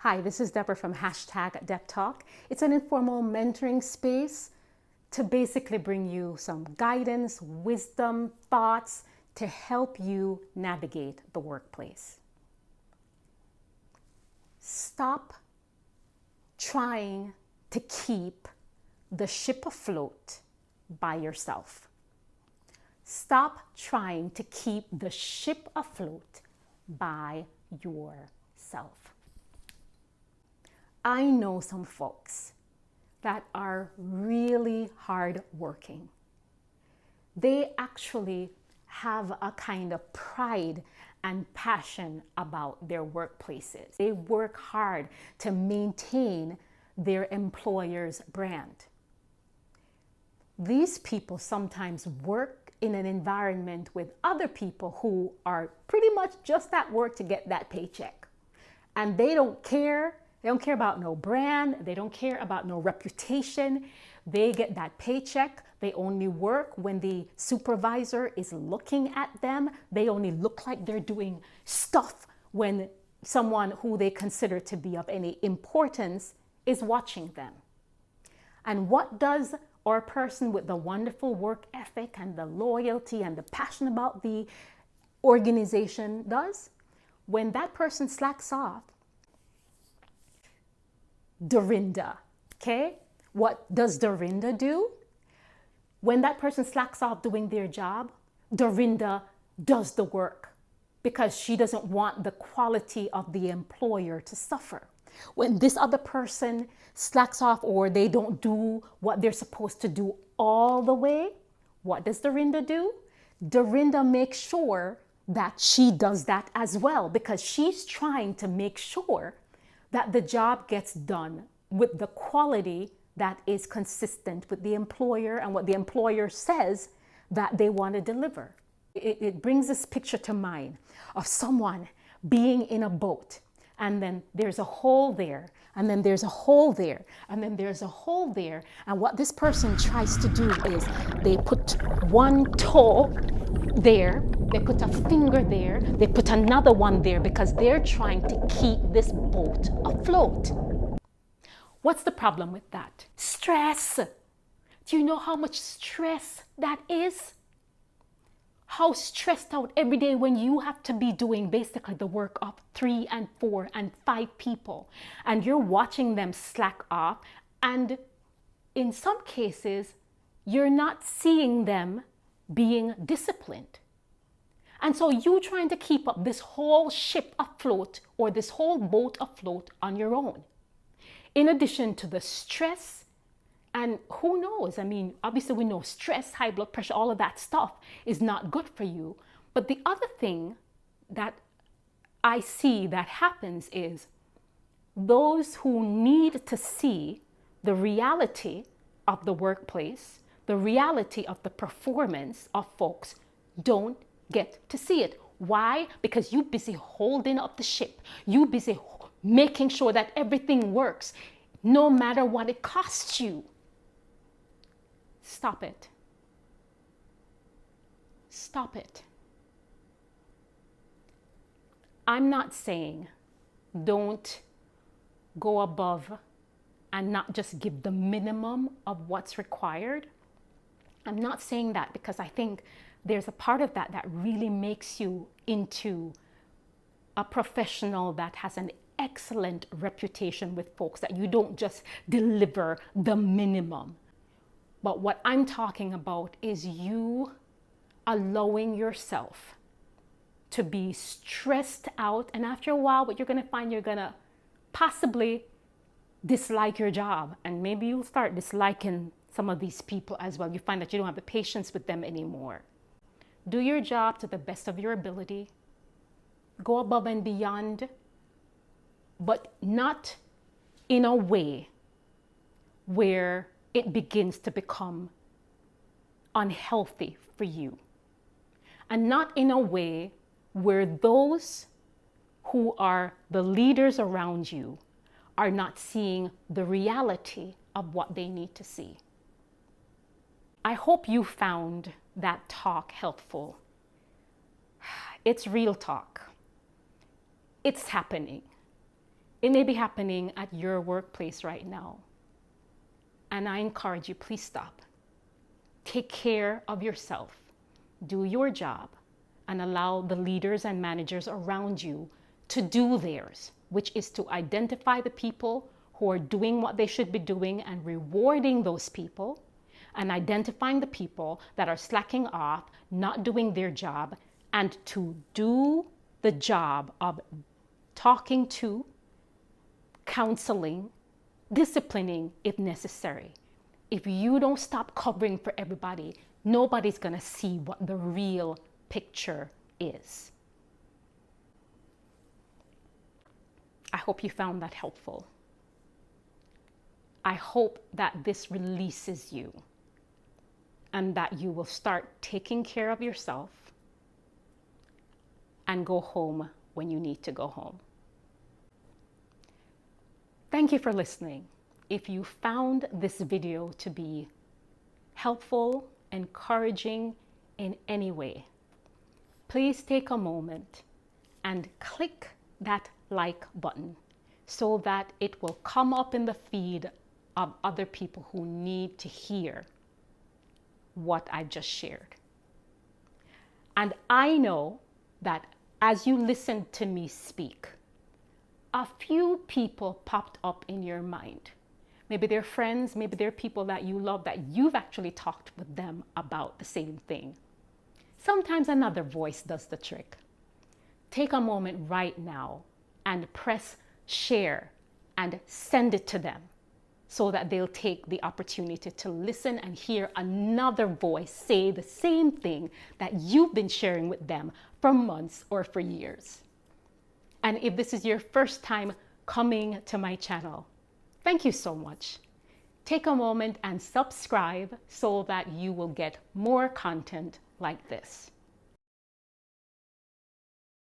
Hi, this is Deborah from #DebTalk. It's an informal mentoring space to basically bring you some guidance, wisdom, thoughts to help you navigate the workplace. Stop trying to keep the ship afloat by yourself. Stop trying to keep the ship afloat by yourself. I know some folks that are really hardworking. They actually have a kind of pride and passion about their workplaces. They work hard to maintain their employer's brand. These people sometimes work in an environment with other people who are pretty much just at work to get that paycheck. And they don't care. They don't care about no brand. They don't care about no reputation. They get that paycheck. They only work when the supervisor is looking at them. They only look like they're doing stuff when someone who they consider to be of any importance is watching them. And what does our person with the wonderful work ethic and the loyalty and the passion about the organization does? When that person slacks off, Dorinda, okay? What does Dorinda do? When that person slacks off doing their job, Dorinda does the work because she doesn't want the quality of the employer to suffer. When this other person slacks off or they don't do what they're supposed to do all the way, what does Dorinda do? Dorinda makes sure that she does that as well because she's trying to make sure that the job gets done with the quality that is consistent with the employer and what the employer says that they want to deliver. It brings this picture to mind of someone being in a boat, and then there's a hole there, and then there's a hole there, and then there's a hole there. And what this person tries to do is they put one toe there, they put a finger there, they put another one there because they're trying to keep this boat afloat. What's the problem with that? Stress. Do you know how much stress that is? How stressed out every day when you have to be doing basically the work of 3 and 4 and 5 people, and you're watching them slack off, and in some cases you're not seeing them being disciplined. And so you trying to keep up this whole ship afloat or this whole boat afloat on your own. In addition to the stress, and who knows, I mean, obviously we know stress, high blood pressure, all of that stuff is not good for you. But the other thing that I see that happens is those who need to see the reality of the workplace, the reality of the performance of folks, don't get to see it. Why? Because you're busy holding up the ship. You're busy making sure that everything works, no matter what it costs you. Stop it. Stop it. I'm not saying don't go above and not just give the minimum of what's required. I'm not saying that because I think there's a part of that that really makes you into a professional that has an excellent reputation with folks, that you don't just deliver the minimum. But what I'm talking about is you allowing yourself to be stressed out. And after a while, what you're going to find, you're going to possibly dislike your job. And maybe you'll start disliking some of these people as well. You find that you don't have the patience with them anymore. Do your job to the best of your ability. Go above and beyond, but not in a way where it begins to become unhealthy for you. And not in a way where those who are the leaders around you are not seeing the reality of what they need to see. I hope you found that talk helpful. It's real talk. It's happening. It may be happening at your workplace right now. And I encourage you, please stop. Take care of yourself. Do your job and allow the leaders and managers around you to do theirs, which is to identify the people who are doing what they should be doing and rewarding those people, and identifying the people that are slacking off, not doing their job, and to do the job of talking to, counseling, disciplining if necessary. If you don't stop covering for everybody, nobody's gonna see what the real picture is. I hope you found that helpful. I hope that this releases you and that you will start taking care of yourself and go home when you need to go home. Thank you for listening. If you found this video to be helpful, encouraging in any way, please take a moment and click that like button so that it will come up in the feed of other people who need to hear what I just shared. And I know that as you listened to me speak, a few people popped up in your mind. Maybe they're friends, maybe they're people that you love, that you've actually talked with them about the same thing. Sometimes another voice does the trick. Take a moment right now and press share and send it to them so that they'll take the opportunity to listen and hear another voice say the same thing that you've been sharing with them for months or for years. And if this is your first time coming to my channel, thank you so much. Take a moment and subscribe so that you will get more content like this.